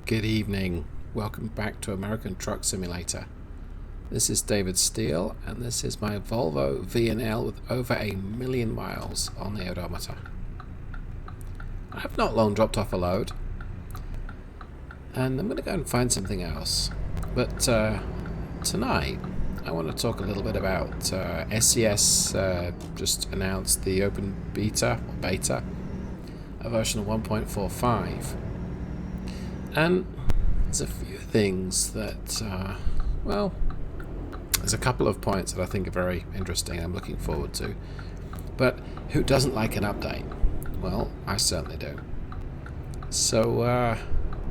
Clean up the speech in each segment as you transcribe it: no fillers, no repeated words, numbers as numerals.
Good evening. Welcome back to American Truck Simulator. This is David Steele, and this is my Volvo VNL with over 1 million miles on the odometer. I've not long dropped off a load, and I'm going to go and find something else. But tonight, I want to talk a little bit about SES just announced the open beta, a version of 1.45. And there's a few things that, well, there's a couple of points that I think are very interesting I'm looking forward to. But who doesn't like an update? Well, I certainly do. So,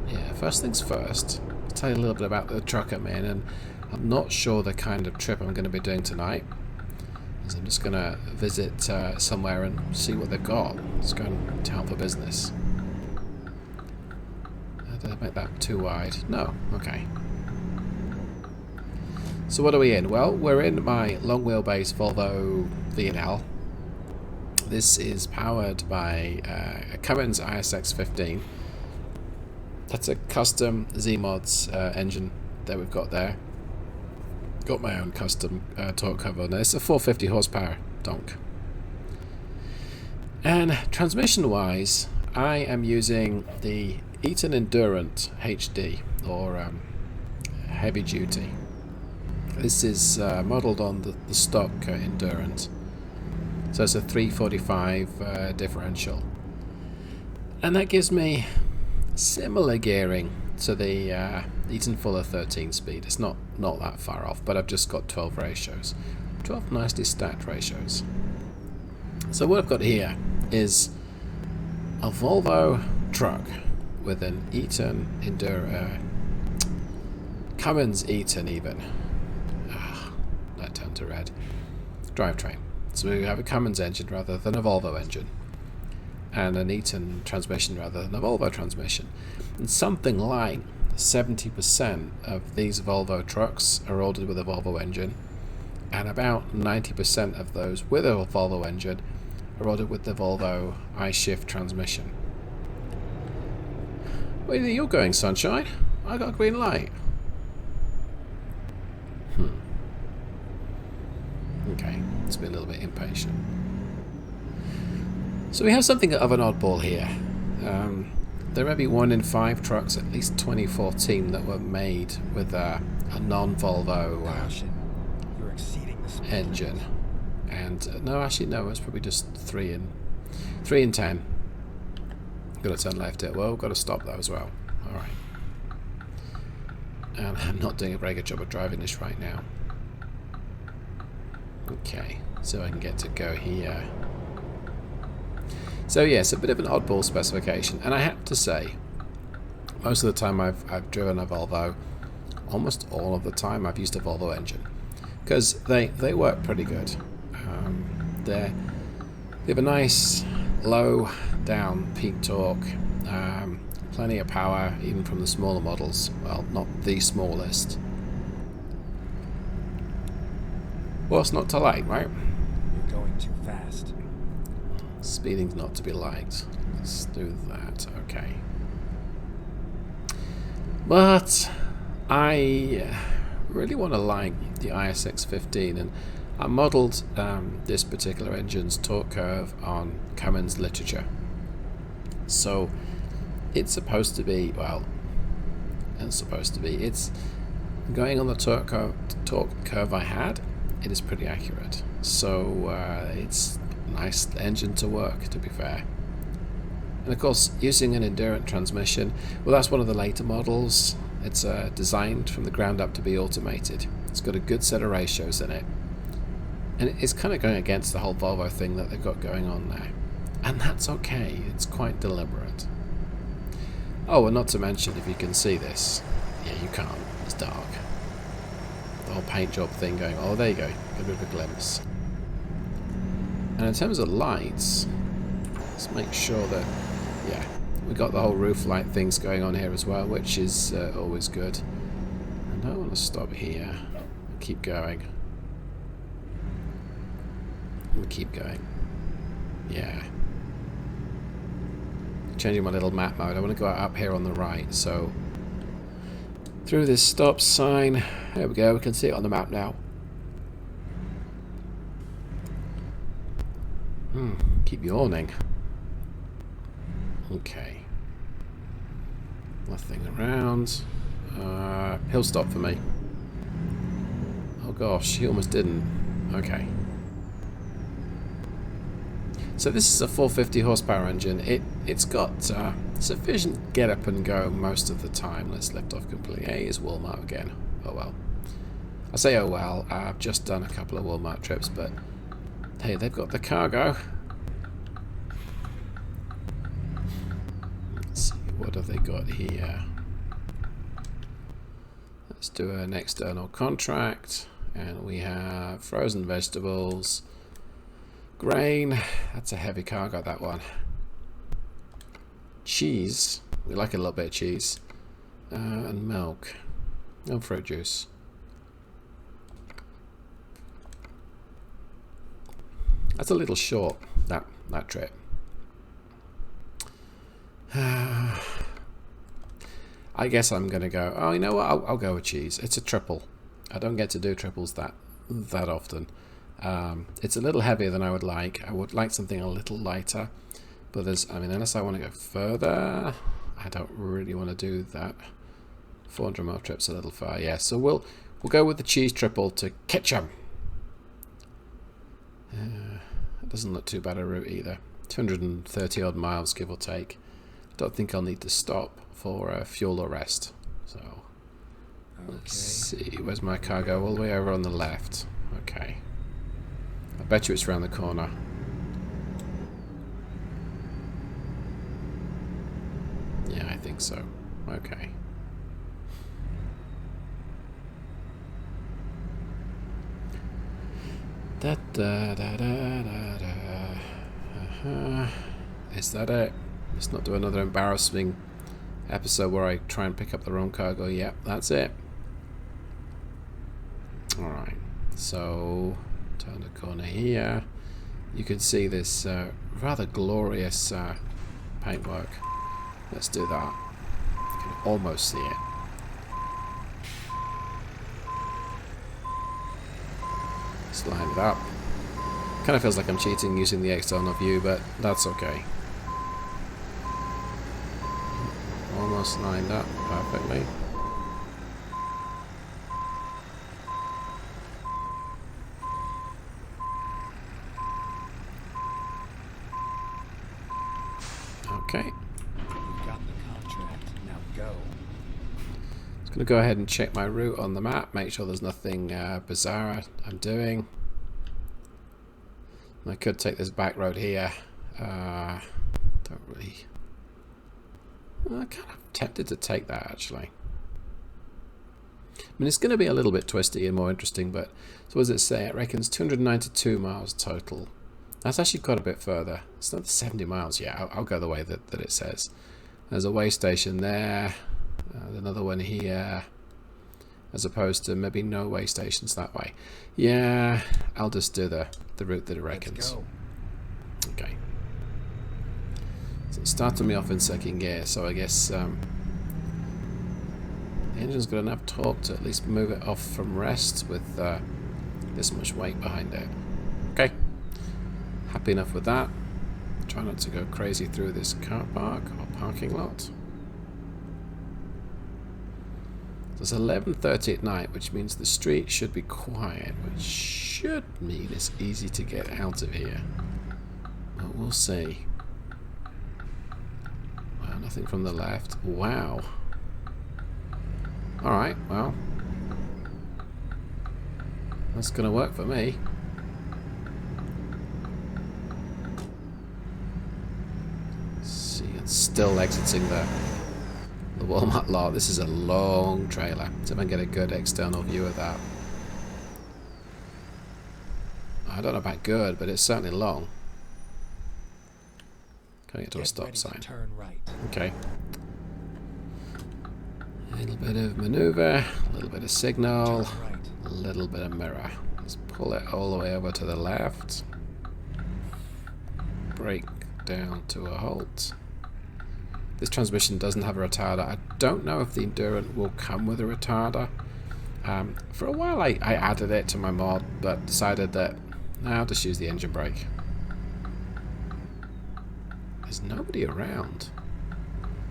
yeah, first things first, I'll tell you a little bit about the truck I'm in, and I'm not sure the kind of trip I'm going to be doing tonight. So I'm just going to visit somewhere and see what they've got. Let's go in town for business. Did I make that too wide? No. Okay. So what are we in? Well, we're in my long wheelbase Volvo VNL. This is powered by a Cummins ISX15. That's a custom Z-Mods engine that we've got there. Got my own custom torque cover on this. It's a 450 horsepower donk. And transmission-wise, I am using the Eaton Endurant HD, or heavy duty. This is modelled on the stock Endurant. So it's a 345 differential. And that gives me similar gearing to the Eaton Fuller 13 speed. It's not that far off, but I've just got 12 ratios. 12 nicely stacked ratios. So what I've got here is a Volvo truck with an Eaton Endurant, Cummins Eaton even. That turned to red. Drivetrain. So we have a Cummins engine rather than a Volvo engine, and an Eaton transmission rather than a Volvo transmission. And something like 70% of these Volvo trucks are ordered with a Volvo engine, and about 90% of those with a Volvo engine are ordered with the Volvo I-Shift transmission. Where are you going, sunshine? I got a green light. Okay, let's be a little bit impatient. So we have something of an oddball here. There may be 1 in 5 trucks, at least 2014, that were made with a non-Volvo engine. And no, actually no, it's probably just 3 in 10. Got to turn left here. Well, got to stop that as well. All right. And I'm not doing a very good job of driving this right now. Okay, so I can get to go here. So yes, a bit of an oddball specification, and I have to say, most of the time I've driven a Volvo, almost all of the time I've used a Volvo engine, because they work pretty good. They have a nice low down peak torque, plenty of power even from the smaller models. Well, not the smallest. What's not to like, right? You're going too fast. Speeding's not to be liked. Let's do that. Okay. But I really want to like the ISX15, and I modelled this particular engine's torque curve on Cummins literature. So it's supposed to be, well, it's going on the torque curve I had. It is pretty accurate. So it's a nice engine to work, to be fair. And of course, using an Endurant transmission, well, that's one of the later models. It's designed from the ground up to be automated. It's got a good set of ratios in it. And it's kind of going against the whole Volvo thing that they've got going on there. And that's okay. It's quite deliberate. Oh, and not to mention, if you can see this. Yeah, you can't. It's dark. The whole paint job thing going. Oh, there you go. A bit of a glimpse. And in terms of lights, let's make sure that, yeah, we got the whole roof light things going on here as well, which is always good. And I want to stop here. Keep going. We'll keep going. Yeah. Changing my little map mode. I want to go up here on the right, so through this stop sign. There we go, we can see it on the map now. Keep yawning. Okay. Nothing around. He'll stop for me. Oh gosh, he almost didn't. Okay. So this is a 450 horsepower engine. It's got sufficient get up and go most of the time. Let's lift off completely. Hey, here's Walmart again. Oh well. I say oh well. I've just done a couple of Walmart trips, but hey, they've got the cargo. Let's see, what have they got here? Let's do an external contract, and we have frozen vegetables. Grain, that's a heavy cargo, that one. Cheese, we like a little bit of cheese. And milk. No fruit juice. That's a little short, that trip. I guess I'm going to go, oh, you know what, I'll go with cheese. It's a triple. I don't get to do triples that often. It's a little heavier than I would like. I would like something a little lighter, but there's, I mean, unless I want to go further, I don't really want to do that. 400 mile trip's a little far, yeah. So we'll go with the cheese triple to Ketchum. It doesn't look too bad a route either. 230 odd miles, give or take. I don't think I'll need to stop for fuel or rest. So let's see, where's my cargo? All the way over on the left. Okay. I bet you it's around the corner. Yeah, I think so. Okay. Da, da, da, da, da, da. Is that it? Let's not do another embarrassing episode where I try and pick up the wrong cargo. Yep, that's it. Alright, so turn the corner here. You can see this rather glorious paintwork. Let's do that. You can almost see it. Let's line it up. Kind of feels like I'm cheating using the external view, but that's okay. Almost lined up perfectly. Okay. Got the contract. Now go. Just going to go ahead and check my route on the map, make sure there's nothing bizarre I'm doing. I could take this back road here. Don't really. I'm kind of tempted to take that actually. I mean, it's going to be a little bit twisty and more interesting, but so what does it say? It reckons 292 miles total. That's actually quite a bit further. It's not 70 miles yet. I'll go the way that it says. There's a way station there. Another one here. As opposed to maybe no way stations that way. Yeah, I'll just do the route that it reckons. Let's go. Okay. So it started me off in second gear, so I guess the engine's got enough torque to at least move it off from rest with this much weight behind it. Okay. Happy enough with that. Try not to go crazy through this car park or parking lot. So it's 11:30 at night, which means the street should be quiet, which should mean it's easy to get out of here. But we'll see. Wow, nothing from the left. Wow. Alright, well. That's going to work for me. See, it's still exiting the Walmart lot. This is a long trailer. See if I can get a good external view of that. I don't know about good, but it's certainly long. Can I get to a stop sign? Turn right. Okay. A little bit of maneuver, a little bit of signal, Right. a little bit of mirror. Let's pull it all the way over to the left. Brake down to a halt. this transmission doesn't have a retarder. I don't know if the Endurant will come with a retarder. For a while I added it to my mod, but decided that I'll just use the engine brake. There's nobody around,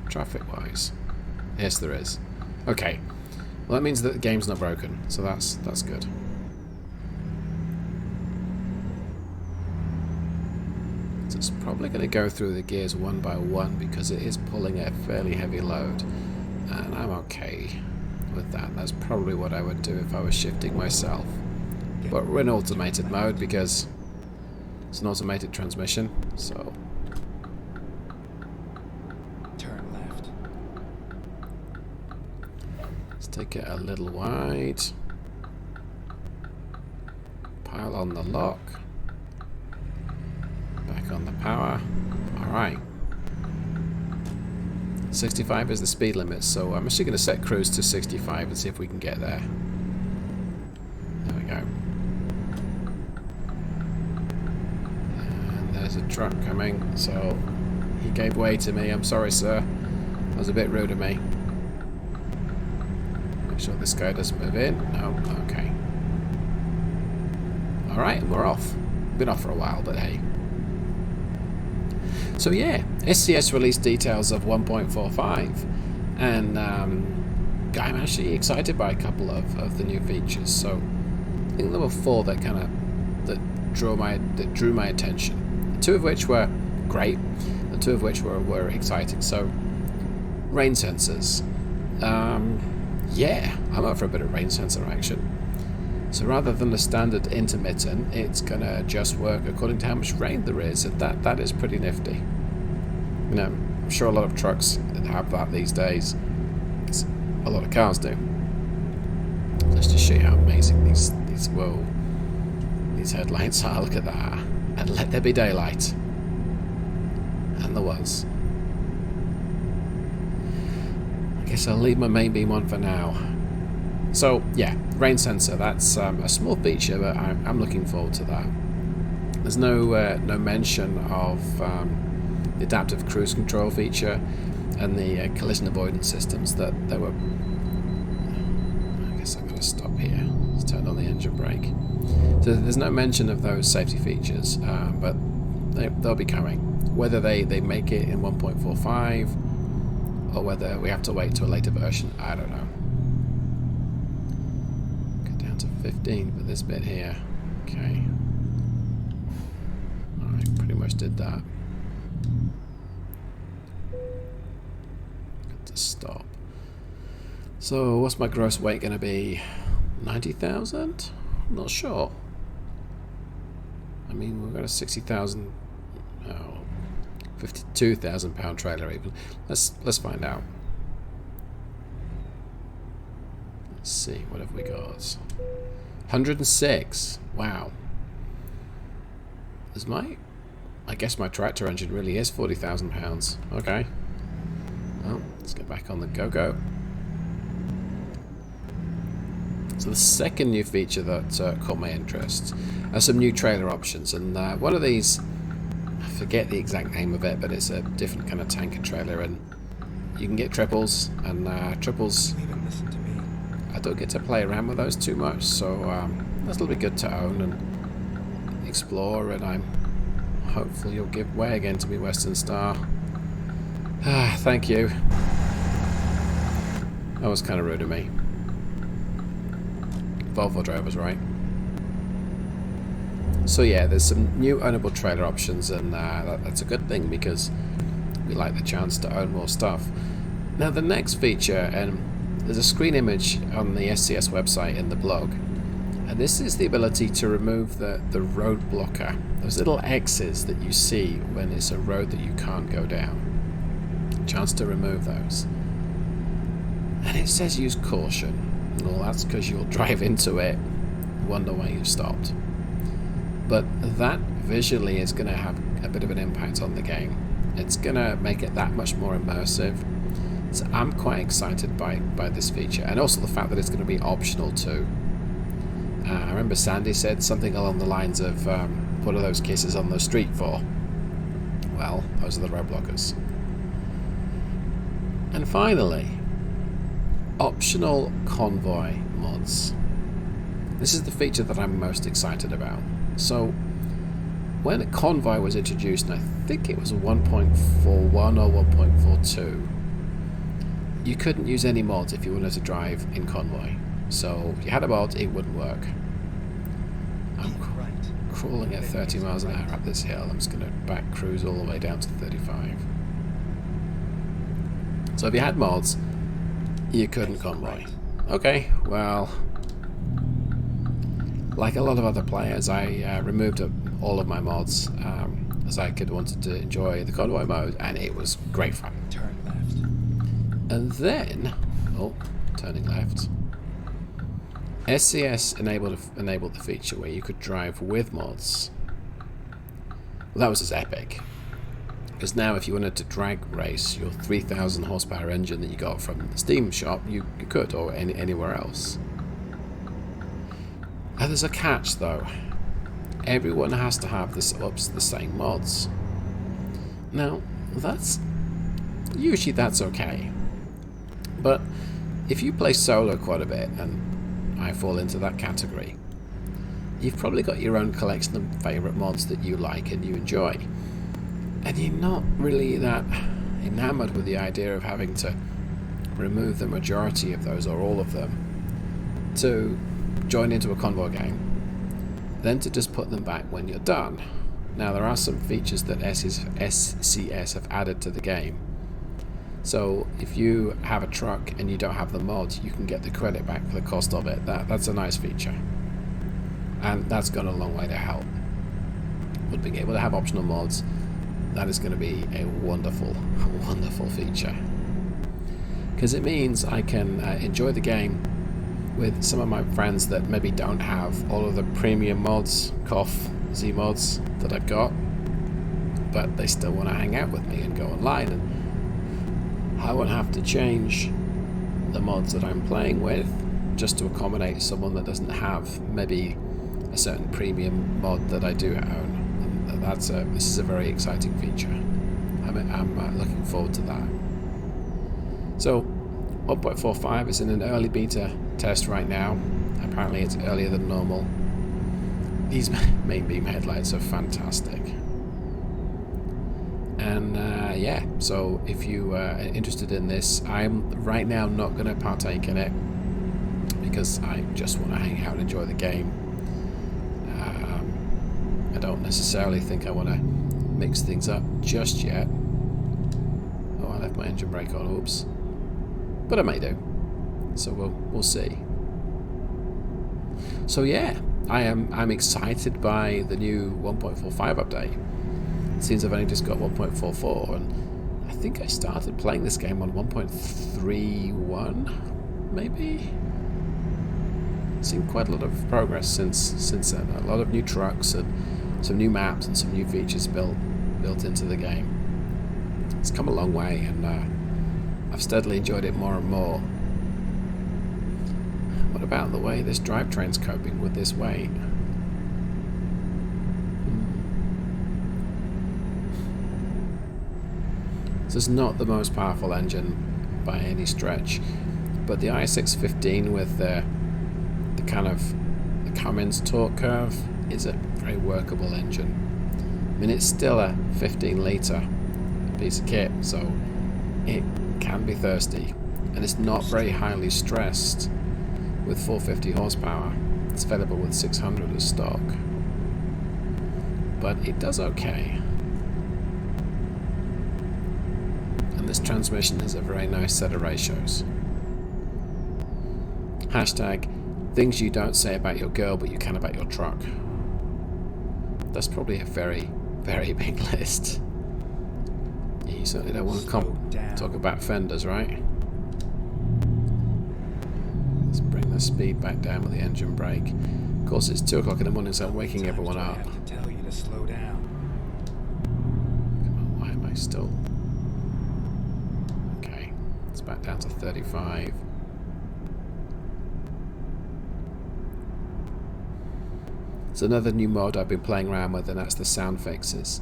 traffic-wise. Yes, there is. Okay, well that means that the game's not broken, so that's good. So it's probably going to go through the gears one by one because it is pulling a fairly heavy load, and I'm okay with that. That's probably what I would do if I was shifting myself. But we're in automated mode because it's an automated transmission, so Turn left. let's take it a little wide. Pile on the lock. Back on the power. Alright. 65 is the speed limit, so I'm actually going to set cruise to 65 and see if we can get there. There we go. And there's a truck coming, so he gave way to me. I'm sorry, sir. That was a bit rude of me. Make sure this guy doesn't move in. No, okay. Alright, and we're off. Been off for a while, but hey. So yeah, SCS released details of 1.45, and I'm actually excited by a couple of the new features. So I think there were 4 that drew my attention. 2 of which were great, and 2 of which were exciting. So rain sensors, yeah, I'm up for a bit of rain sensor action. So rather than the standard intermittent, it's gonna just work according to how much rain there is, and that is pretty nifty. You know, I'm sure a lot of trucks have that these days. A lot of cars do. Let's just show you how amazing these headlights are. Look at that. And let there be daylight. And there was. I guess I'll leave my main beam on for now. So yeah, rain sensor, that's a small feature, but I'm looking forward to that. There's no mention of the adaptive cruise control feature and the collision avoidance systems that were... I guess I'm going to stop here. Let's turn on the engine brake. So there's no mention of those safety features, but they'll be coming. Whether they make it in 1.45 or whether we have to wait to a later version, I don't know. 15 for this bit here. Okay. Alright, pretty much did that. Got to stop. So, what's my gross weight going to be? 90,000? I'm not sure. I mean, we've got a 60,000, 52,000 pound trailer even. Let's find out. Let's see, what have we got? 106. Wow. I guess my tractor engine really is 40,000 pounds. Okay. Well, let's get back on the go-go. So the second new feature that caught my interest are some new trailer options, and one of these, I forget the exact name of it, but it's a different kind of tanker trailer, and you can get triples, and triples... Listen to me. I don't get to play around with those too much, so that'll be good to own and explore, and I'm hopeful you'll give way again to me, Western Star. Thank you. That was kind of rude of me. Volvo drivers, right? So yeah, there's some new ownable trailer options, and that's a good thing because we like the chance to own more stuff. Now the next feature, and there's a screen image on the SCS website in the blog, and this is the ability to remove the road blocker, those little X's that you see when it's a road that you can't go down. Chance to remove those. And it says use caution. Well, that's because you'll drive into it, wonder why you've stopped. But that visually is going to have a bit of an impact on the game. It's going to make it that much more immersive. So I'm quite excited by this feature, and also the fact that it's going to be optional too. I remember Sandy said something along the lines of, what are those kisses on the street for? Well, those are the road blockers. And finally, optional Convoy mods. This is the feature that I'm most excited about. So when a Convoy was introduced, and I think it was 1.41 or 1.42, you couldn't use any mods if you wanted to drive in Convoy. So if you had a mod, it wouldn't work. I'm crawling at 30 miles an hour up this hill. I'm just going to back cruise all the way down to 35. So if you had mods, you couldn't Convoy. Okay, well, like a lot of other players, I removed all of my mods as I wanted to enjoy the Convoy mode, and it was great fun. Turn left. And then, turning left. SCS enabled the feature where you could drive with mods. Well, that was just epic. Because now if you wanted to drag race your 3,000 horsepower engine that you got from the Steam shop, you could, or anywhere else. And there's a catch though. Everyone has to have the same mods. Now, that's okay. But if you play solo quite a bit, and I fall into that category, you've probably got your own collection of favourite mods that you like and you enjoy. And you're not really that enamored with the idea of having to remove the majority of those or all of them to join into a Convoy game, then to just put them back when you're done. Now there are some features that SCS have added to the game. So if you have a truck and you don't have the mod, you can get the credit back for the cost of it. That's a nice feature. And that's gone a long way to help. But being able to have optional mods, that is going to be a wonderful, wonderful feature. Because it means I can enjoy the game with some of my friends that maybe don't have all of the premium mods, Z mods that I've got, but they still want to hang out with me and go online, and I won't have to change the mods that I'm playing with just to accommodate someone that doesn't have maybe a certain premium mod that I do own. And this is a very exciting feature. I'm looking forward to that. So 1.45 is in an early beta test right now. Apparently it's earlier than normal. These main beam headlights are fantastic. And yeah, so if you are interested in this, I'm right now not going to partake in it because I just want to hang out and enjoy the game. I don't necessarily think I want to mix things up just yet. Oh, I left my engine brake on, oops. But I may do. So we'll see. So yeah, I'm excited by the new 1.45 update. It seems I've only just got 1.44, and I think I started playing this game on 1.31, maybe. Seen quite a lot of progress since then. A lot of new trucks and some new maps and some new features built into the game. It's come a long way, and I've steadily enjoyed it more and more. What about the way this drivetrain's coping with this weight? This is not the most powerful engine by any stretch, but the ISX15 with the Cummins torque curve is a very workable engine. I mean, it's still a 15 litre piece of kit, so it can be thirsty, and it's not very highly stressed with 450 horsepower. It's available with 600 as stock, but it does okay. And this transmission has a very nice set of ratios. Hashtag things you don't say about your girl but you can about your truck. That's probably a very, very big list. Yeah, you certainly don't want to talk about fenders, right? Let's bring the speed back down with the engine brake. Of course, it's 2 o'clock in the morning, so I'm waking everyone up. I have to tell you to slow down. Come on, why am I still? Okay, it's back down to 35. It's another new mod I've been playing around with, and that's the sound fixes.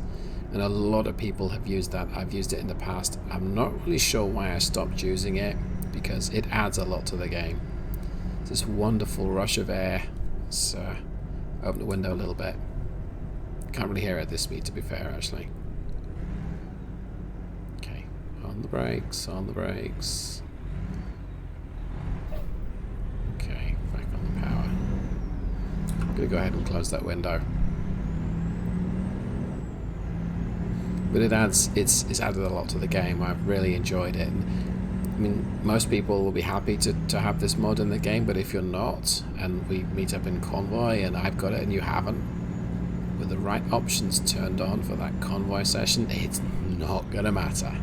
and a lot of people have used that. I've used it in the past. I'm not really sure why I stopped using it, because it adds a lot to the game. It's this wonderful rush of air. Let's open the window a little bit. Can't really hear it at this speed, to be fair, actually. Okay, on the brakes, on the brakes. Okay, back on the power. I'm gonna go ahead and close that window. But it's added a lot to the game. I've really enjoyed it. I mean, most people will be happy to have this mod in the game, but if you're not, and we meet up in Convoy and I've got it and you haven't, with the right options turned on for that Convoy session, it's not gonna matter.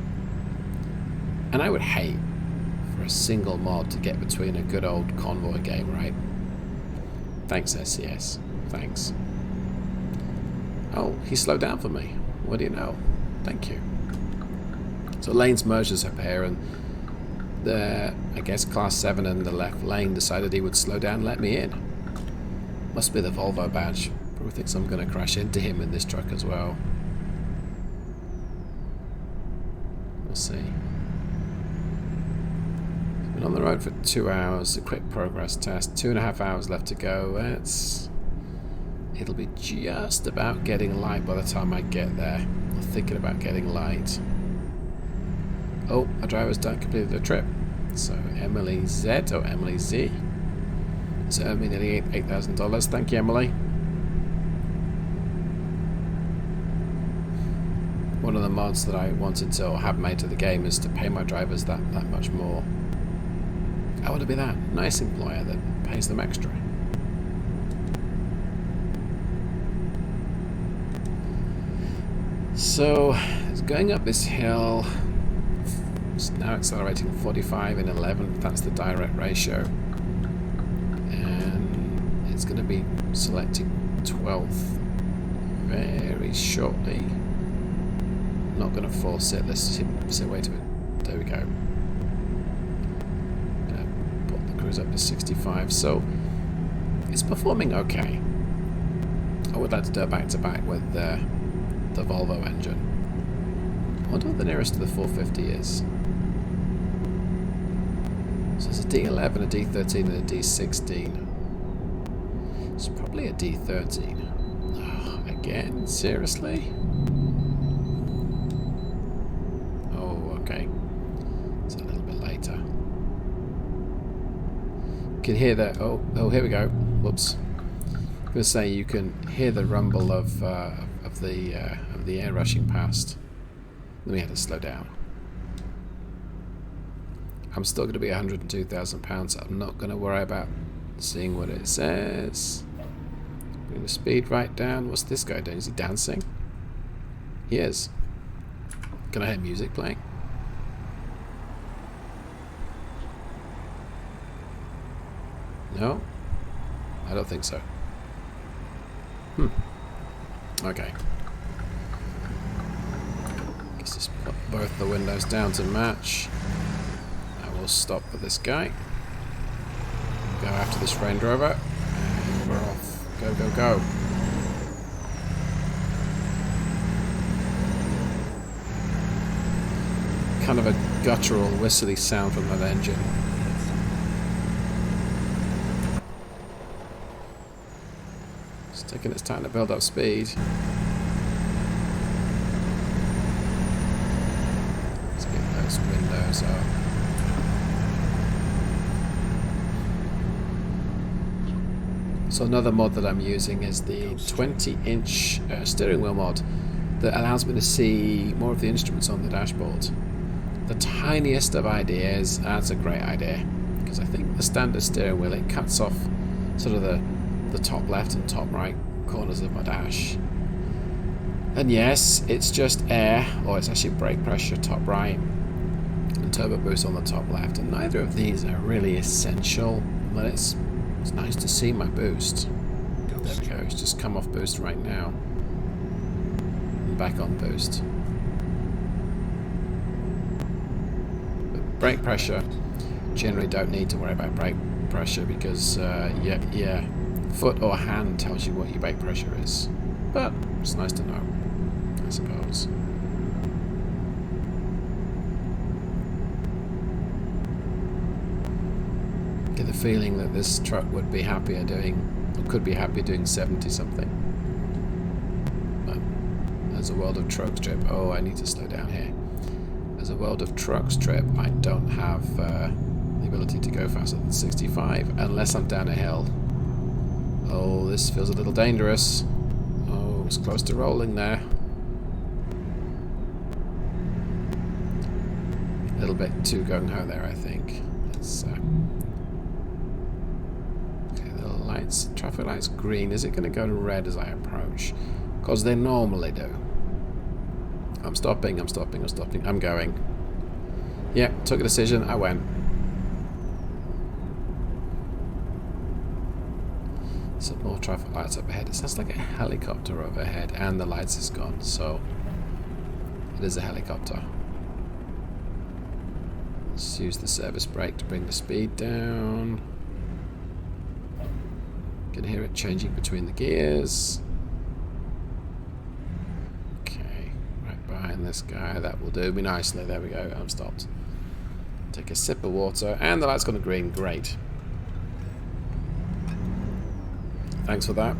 And I would hate for a single mod to get between a good old Convoy game, right? Thanks, SCS. Thanks. Oh, he slowed down for me. What do you know? Thank you. So lanes merges up here, and the, I guess, Class 7 in the left lane decided he would slow down and let me in. Must be the Volvo badge. Probably thinks I'm going to crash into him in this truck as well. We'll see. Been on the road for 2 hours. A quick progress test. 2.5 hours left to go. It'll be just about getting light by the time I get there. I'm thinking about getting light. Oh, our driver's done completed the trip. So Emily Z or Emily Z. So earned me nearly $8,000. Thank you, Emily. One of the mods that I wanted to, or have made to the game, is to pay my drivers that much more. I want to be that nice employer that pays them extra. So it's going up this hill. It's now accelerating 45 in 11. That's the direct ratio, and it's going to be selecting 12th very shortly. Not going to force it. Let's see. Wait a minute. There we go. Put the cruise up to 65. So it's performing okay. I would like to do it back to back with the Volvo engine. I wonder what the nearest to the 450 is. So there's a D11, a D13 and a D16. It's probably a D13. Oh, again? Seriously? Oh, okay. It's a little bit later. You can hear that. Oh, here we go. Whoops. I'm going to say you can hear the rumble of the air rushing past. Then we had to slow down. I'm still going to be £102,000. I'm not going to worry about seeing what it says. Bring the speed right down. What's this guy doing? Is he dancing? He is. Can I hear music playing? No? I don't think so. Okay. Let's just put both the windows down to match. I will stop for this guy. Go after this Range Rover. And we're off. Go, go, go. Kind of a guttural, whistly sound from that engine. It's taking its time to build up speed. Let's get those windows up. So another mod that I'm using is the 20-inch steering wheel mod that allows me to see more of the instruments on the dashboard. The tiniest of ideas, that's a great idea, because I think the standard steering wheel, it cuts off sort of the top left and top right corners of my dash. And yes, it's just air, or it's actually brake pressure top right and turbo boost on the top left, and neither of these are really essential, but it's nice to see my boost. There we go, it's just come off boost right now and back on boost. But brake pressure, generally don't need to worry about brake pressure because yeah, foot or hand tells you what your brake pressure is, but it's nice to know. I suppose. Get the feeling that this truck would be happier doing, or could be happier doing 70 something. But as a World of Trucks trip, oh, I need to slow down here. As a World of Trucks trip, I don't have the ability to go faster than 65 unless I'm down a hill. Oh, this feels a little dangerous. Oh, it's close to rolling there. A little bit too gung-ho there, I think. It's, okay, the lights, traffic lights green. Is it going to go to red as I approach? Because they normally do. I'm stopping, I'm stopping, I'm stopping. I'm going. Yeah, took a decision, I went. Some more traffic lights up ahead. It sounds like a helicopter overhead, and the lights is gone, so it is a helicopter. Let's use the service brake to bring the speed down. Can hear it changing between the gears. Okay, right behind this guy. That will do me nicely. There we go. I'm stopped. Take a sip of water, and the light's gone to green. Great. Thanks for that.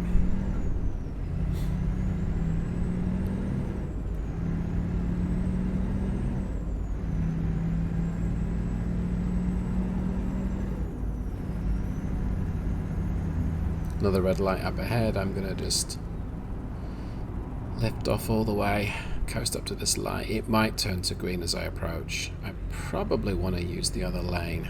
Another red light up ahead. I'm going to just lift off all the way, coast up to this light. It might turn to green as I approach. I probably want to use the other lane.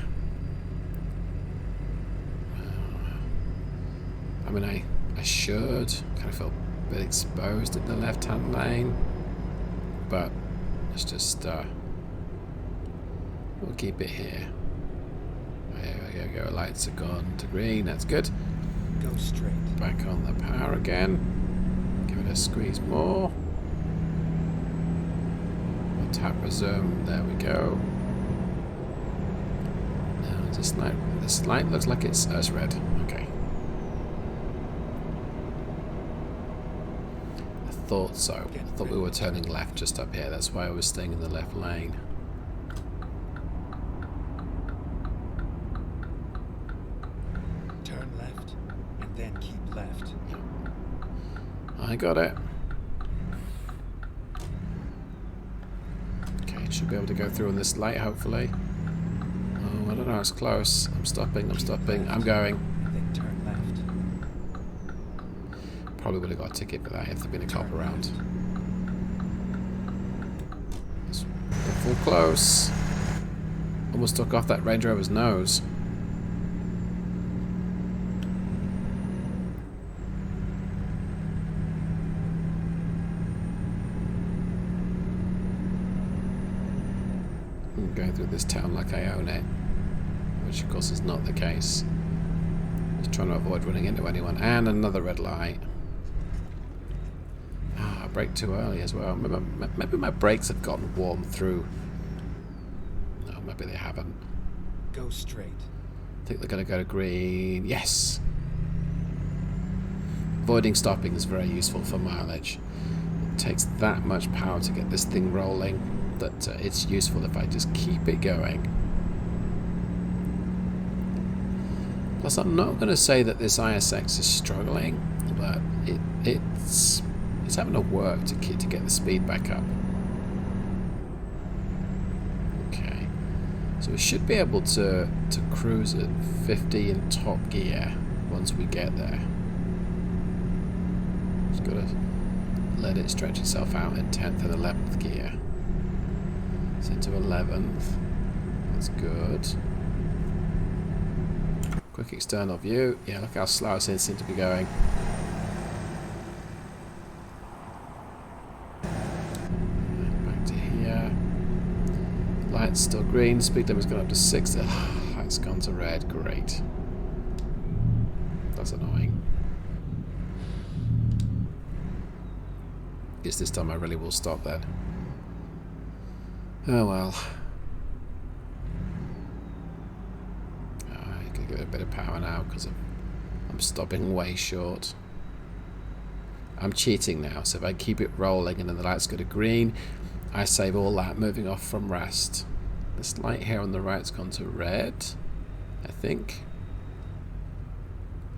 I mean, I should. Kind of feel a bit exposed in the left-hand lane. But let's just, we'll keep it here. There we go. Lights are gone to green. That's good. Go straight. Back on the power again. Give it a squeeze more. We'll tap resume. There we go. Now this light looks like it's red. Okay. I thought so. I thought we were turning left just up here. That's why I was staying in the left lane. Turn left and then keep left. I got it. Okay, should be able to go through on this light, hopefully. Oh, I don't know, it's close. I'm stopping, I'm going. And then turn left. Probably would have got a ticket for that if there'd been a cop around. It's full close. Almost took off that Range Rover's nose. I'm going through this town like I own it, which of course is not the case. Just trying to avoid running into anyone. And another red light. Ah, I braked too early as well. Maybe my brakes have gotten warm through. No, maybe they haven't. Go straight. I think they're going to go to green. Yes! Avoiding stopping is very useful for mileage. It takes that much power to get this thing rolling that it's useful if I just keep it going. Plus, I'm not going to say that this ISX is struggling, but it's having to work to get the speed back up. Okay, so we should be able to cruise at 50 in top gear once we get there. Just got to let it stretch itself out in 10th and 11th gear. It's into 11th. That's good. Quick external view. Yeah, look how slow it seems to be going. Back to here. Light's still green. Speed limit's gone up to 60. Light's gone to red. Great. That's annoying. Guess this time I really will stop then. Oh well. I can give it a bit of power now because I'm stopping way short. I'm cheating now. So if I keep it rolling and then the lights go to green, I save all that moving off from rest. This light here on the right's gone to red, I think.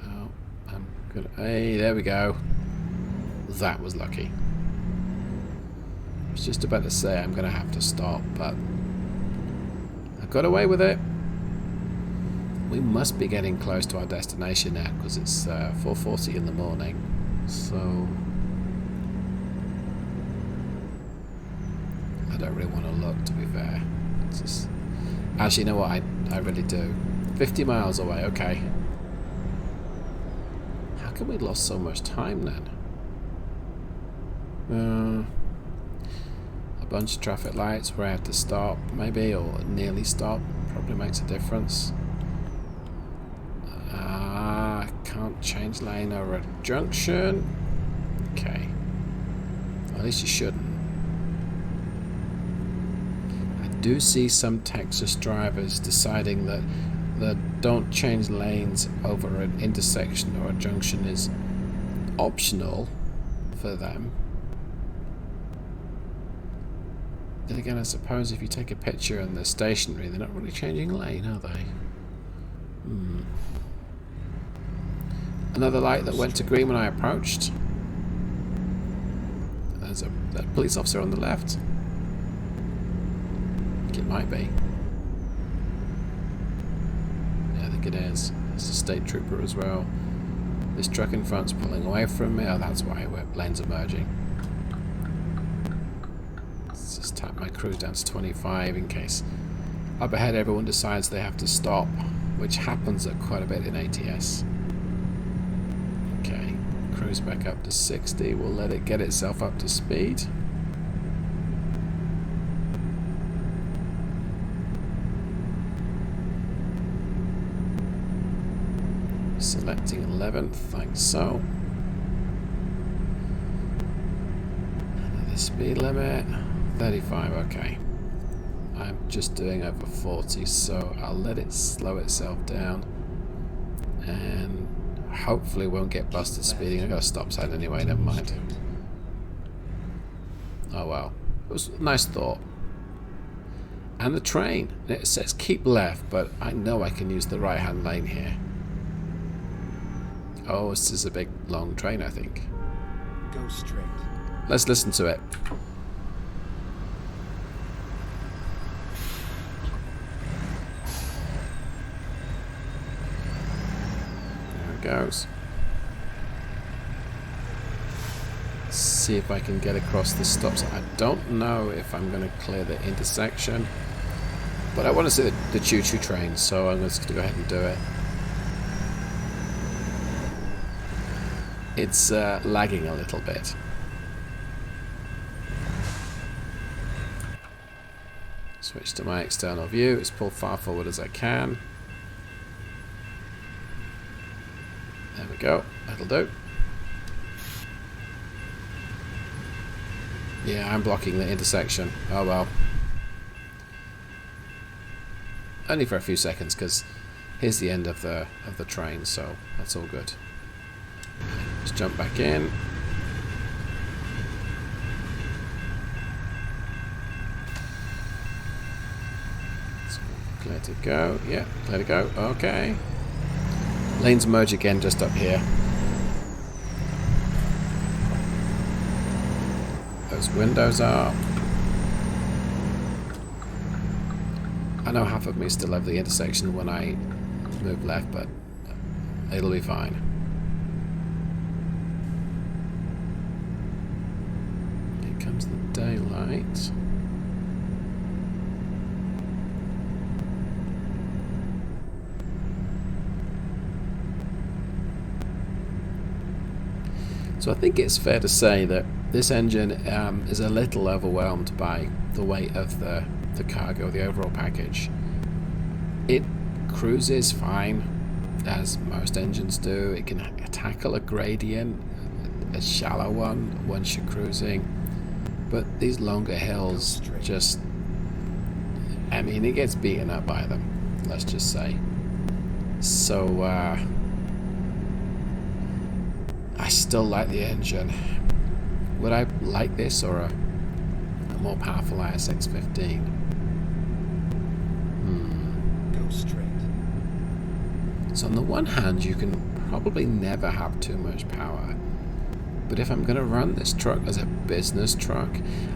Oh, I'm good. Hey, there we go. That was lucky. I was just about to say I'm going to have to stop, but I got away with it. We must be getting close to our destination now because it's 4:40 in the morning. So I don't really want to look, to be fair. It's just, actually, you know what? I really do. 50 miles away. Okay. How come we lost so much time then? A bunch of traffic lights where I have to stop, maybe, or nearly stop. Probably makes a difference. Can't change lane over a junction. Okay. Well, at least you shouldn't. I do see some Texas drivers deciding that the don't change lanes over an intersection or a junction is optional for them. Then again, I suppose if you take a picture and they're stationary, they're not really changing lane, are they? Another light that went to green when I approached. There's a police officer on the left. I think it might be. Yeah, I think it is. It's a state trooper as well. This truck in front's pulling away from me. Oh, that's why lanes are merging. Let's just tap my cruise down to 25 in case up ahead everyone decides they have to stop, which happens quite a bit in ATS. Okay, cruise back up to 60. We'll let it get itself up to speed. Selecting 11th, like so. Another speed limit, 35, okay. I'm just doing over 40, so I'll let it slow itself down. And hopefully won't get busted speeding. I've got a stop sign anyway, never mind. Oh well. It was a nice thought. And the train. It says keep left, but I know I can use the right hand lane here. Oh, this is a big long train, I think. Go straight. Let's listen to it. Goes. See if I can get across the stops. I don't know if I'm going to clear the intersection, but I want to see the choo-choo train, so I'm just going to go ahead and do it. It's lagging a little bit. Switch to my external view. It's pull far forward as I can. There we go, that'll do. Yeah, I'm blocking the intersection. Oh well. Only for a few seconds, because here's the end of the train, so that's all good. Just jump back in. It's clear to go. Yeah, clear to go. Okay. Lanes merge again just up here. Those windows are. I know half of me still have the intersection when I move left, but it'll be fine. Here comes the daylight. So I think it's fair to say that this engine is a little overwhelmed by the weight of the cargo, the overall package. It cruises fine, as most engines do. It can tackle a gradient, a shallow one, once you're cruising. But these longer hills just, I mean, it gets beaten up by them, let's just say. So, I still like the engine. Would I like this or a more powerful ISX15? Go straight. So on the one hand, you can probably never have too much power. But if I'm going to run this truck as a business truck,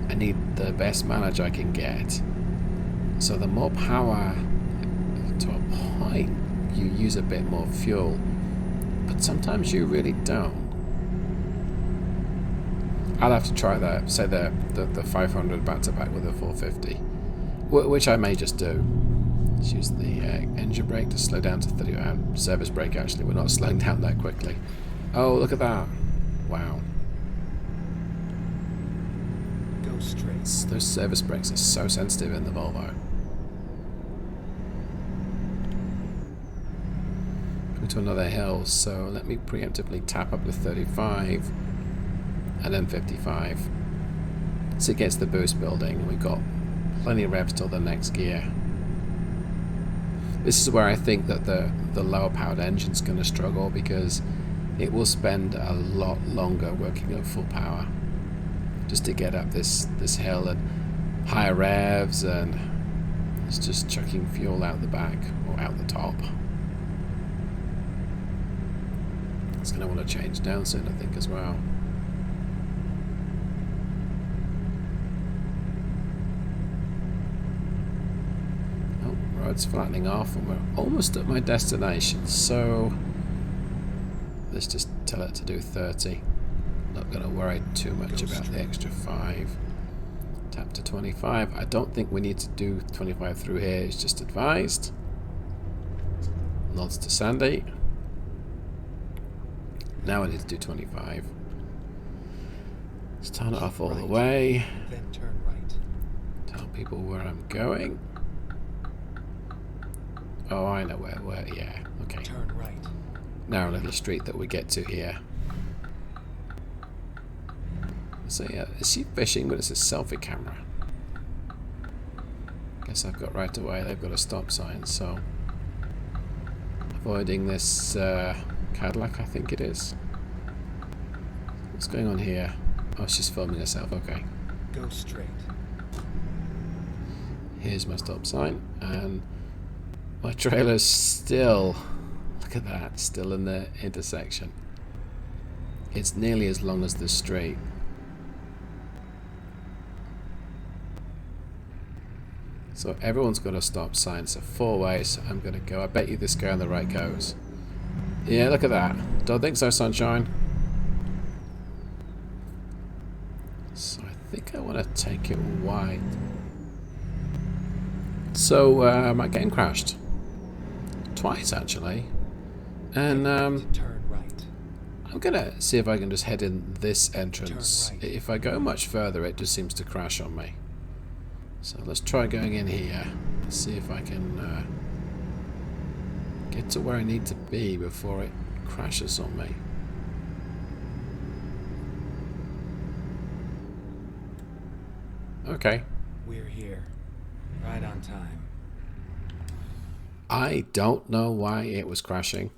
I need the best mileage I can get. So the more power, to a point, you use a bit more fuel. But sometimes you really don't. I'll have to try that, say the 500 back-to-back with a 450. Which I may just do. Just use the engine brake to slow down to 30. Service brake, actually. We're not slowing down that quickly. Oh, look at that. Wow. Go straight. Those service brakes are so sensitive in the Volvo. Coming to another hill, so let me preemptively tap up to 35 and then 55. So it gets the boost building, and we've got plenty of revs till the next gear. This is where I think that the lower powered engine's going to struggle, because it will spend a lot longer working at full power just to get up this hill and higher revs, and it's just chucking fuel out the back or out the top. It's going to want to change down soon, I think, as well. Oh, road's flattening off and we're almost at my destination, so let's just tell it to do 30. Not going to worry too much about the extra 5. Tap to 25. I don't think we need to do 25 through here. It's just advised. Nods to Sandy. Now I need to do 25. Let's turn it off all the way. Then turn right. Tell people where I'm going. Oh, I know where. Yeah, okay. Turn right. Narrow little street that we get to here. So yeah, is she fishing? But it's a selfie camera. Guess I've got right away. They've got a stop sign, so avoiding this Cadillac, I think it is. What's going on here? Oh, she's filming herself. Okay. Go straight. Here's my stop sign, and my trailer's still. Look at that, still in the intersection. It's nearly as long as the street. So everyone's got a stop sign. It's a 4-way, so I'm going to go. I bet you this guy on the right goes. Yeah, look at that. Don't think so, sunshine. So I think I want to take it wide. So my game crashed. Twice, actually. And Turn right. I'm going to see if I can just head in this entrance. Turn right. If I go much further, it just seems to crash on me. So let's try going in here. Let's see if I can get to where I need to be before it crashes on me. Okay. We're here. Right on time. I don't know why it was crashing.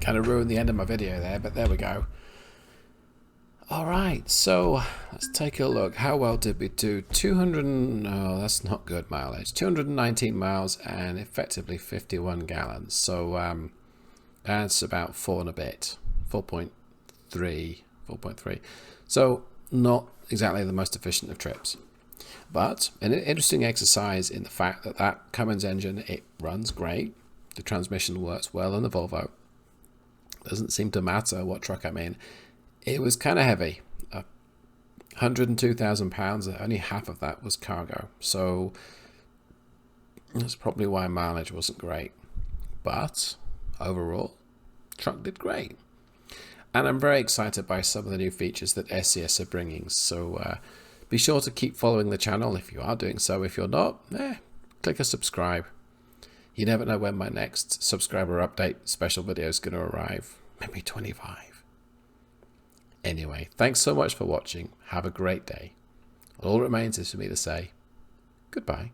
Kind of ruined the end of my video there, but there we go. Alright, so let's take a look. How well did we do? 200, no, that's not good mileage. 219 miles and effectively 51 gallons. So that's about 4 and a bit. 4.3. So not exactly the most efficient of trips. But an interesting exercise in the fact that that Cummins engine, it runs great. The transmission works well in the Volvo. Doesn't seem to matter what truck I'm in. It was kind of heavy, 102,000 pounds, only half of that was cargo. So that's probably why mileage wasn't great. But overall, truck did great. And I'm very excited by some of the new features that SCS are bringing. So be sure to keep following the channel if you are doing so. If you're not, click a subscribe. You never know when my next subscriber update special video is going to arrive. Maybe 25. Anyway, thanks so much for watching. Have a great day. All that remains is for me to say goodbye.